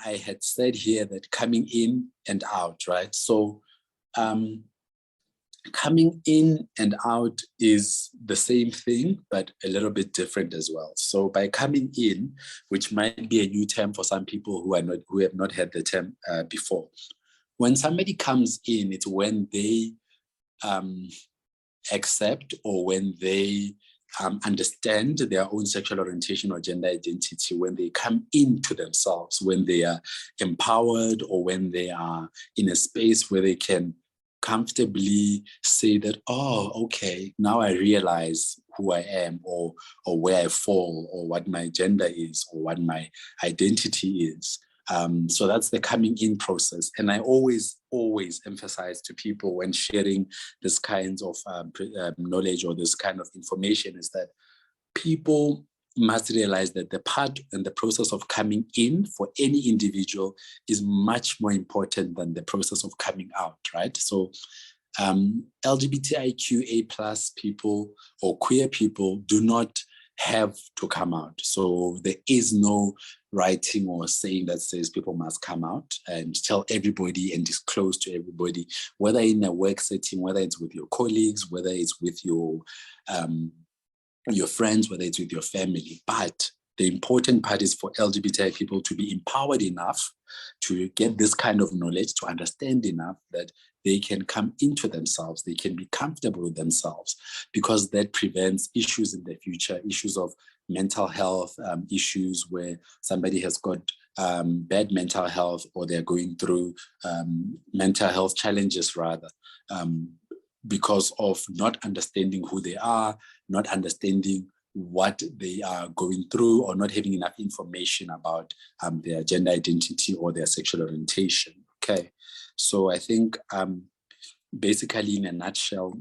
I had said here that coming in and out, right? So coming in and out is the same thing, but a little bit different as well. So by coming in, which might be a new term for some people who have not had the term before. When somebody comes in, it's when they accept or when they understand their own sexual orientation or gender identity, when they come into themselves, when they are empowered, or when they are in a space where they can comfortably say that, oh, okay, now I realize who I am, or where I fall, or what my gender is, or what my identity is. So that's the coming in process. And I always emphasize to people when sharing this kinds of knowledge or this kind of information is that people must realize that the part and the process of coming in for any individual is much more important than the process of coming out, right? So LGBTIQA+ people or queer people do not have to come out. So there is no writing or saying that says people must come out and tell everybody and disclose to everybody, whether in a work setting, whether it's with your colleagues, whether it's with your friends, whether it's with your family. But the important part is for LGBTI people to be empowered enough to get this kind of knowledge, to understand enough that they can come into themselves, they can be comfortable with themselves, because that prevents issues in the future, issues of mental health, issues where somebody has got bad mental health, or they're going through mental health challenges rather, because of not understanding who they are, not understanding what they are going through, or not having enough information about their gender identity or their sexual orientation. Okay, so I think basically in a nutshell,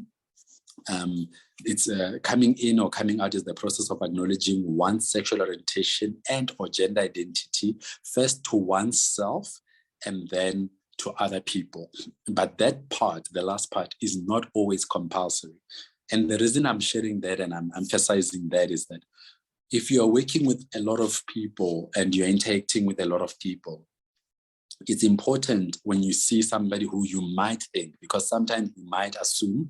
it's coming in or coming out is the process of acknowledging one's sexual orientation and or gender identity, first to oneself and then to other people. But that part, the last part, is not always compulsory. And the reason I'm sharing that and I'm emphasizing that is that if you're working with a lot of people and you're interacting with a lot of people, it's important when you see somebody who you might think, because sometimes you might assume,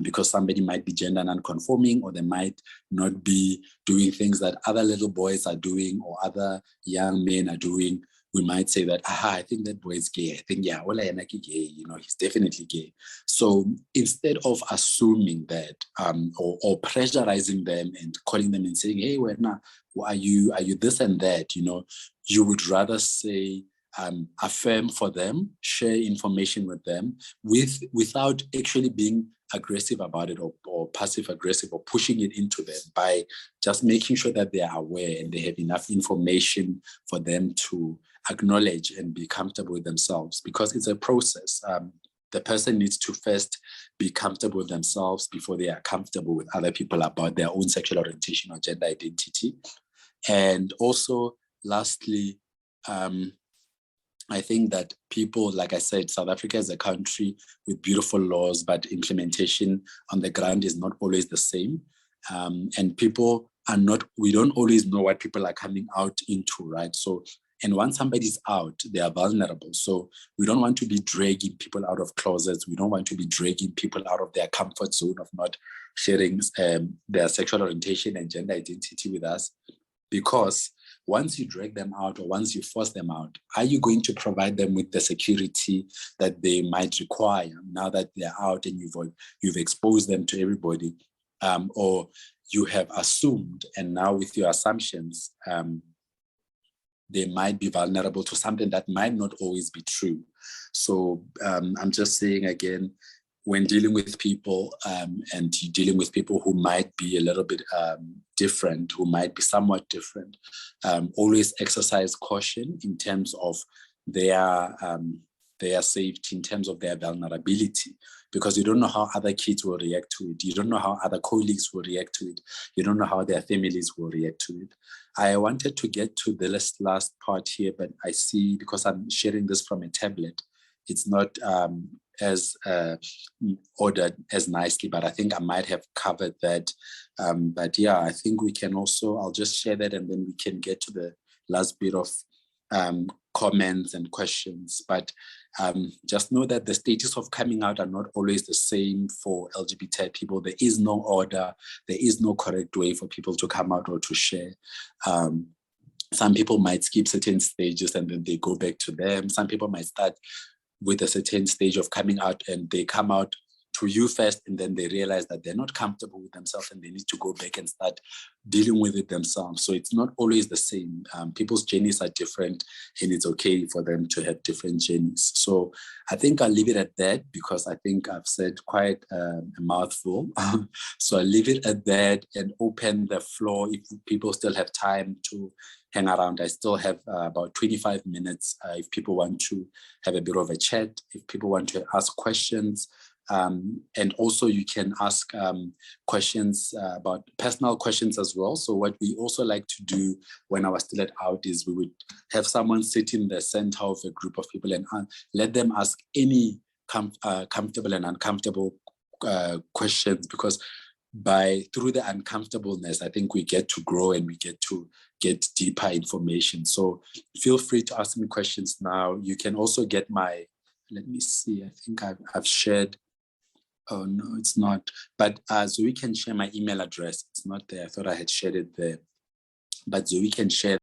because somebody might be gender non-conforming, or they might not be doing things that other little boys are doing or other young men are doing, we might say that, I think that boy is gay. I think, yeah, well, I like gay, he's definitely gay. So instead of assuming that, or pressurizing them and calling them and saying, hey, are you this and that, you would rather say, affirm for them, share information with them without actually being aggressive about it, or passive aggressive, or pushing it into them, by just making sure that they are aware and they have enough information for them to acknowledge and be comfortable with themselves, because it's a process. The person needs to first be comfortable with themselves before they are comfortable with other people about their own sexual orientation or gender identity. And also, lastly, I think that people, like I said, South Africa is a country with beautiful laws, but implementation on the ground is not always the same. And people we don't always know what people are coming out into, right? So, and once somebody's out, they are vulnerable. So we don't want to be dragging people out of closets. We don't want to be dragging people out of their comfort zone of not sharing their sexual orientation and gender identity with us. Because once you drag them out, or once you force them out, are you going to provide them with the security that they might require now that they're out and you've exposed them to everybody? Or you have assumed, and now with your assumptions, they might be vulnerable to something that might not always be true. So I'm just saying again, when dealing with people and you're dealing with people who might be a little bit different, who might be somewhat different, always exercise caution in terms of their safety, in terms of their vulnerability, because you don't know how other kids will react to it. You don't know how other colleagues will react to it. You don't know how their families will react to it. I wanted to get to the last part here, but I see, because I'm sharing this from a tablet, it's not as ordered as nicely, but I think I might have covered that. But yeah, I think we can also, I'll just share that and then we can get to the last bit of comments and questions. But just know that the stages of coming out are not always the same for LGBT people. There is no order. There is no correct way for people to come out or to share. Some people might skip certain stages and then they go back to them. Some people might start with a certain stage of coming out and they come out to you first, and then they realize that they're not comfortable with themselves and they need to go back and start dealing with it themselves. So it's not always the same. People's journeys are different, and it's okay for them to have different journeys. So I think I'll leave it at that, because I think I've said quite a mouthful. So I'll leave it at that and open the floor if people still have time to hang around. I still have about 25 minutes if people want to have a bit of a chat, if people want to ask questions. And also you can ask questions about personal questions as well. So what we also like to do when I was still at Out is we would have someone sit in the center of a group of people and let them ask any comfortable and uncomfortable questions, because through the uncomfortableness, I think we get to grow and we get to get deeper information. So feel free to ask me questions now. You can also get let me see, I think I've shared. Oh, no, it's not. But Zoe can share my email address. It's not there. I thought I had shared it there. But Zoe can share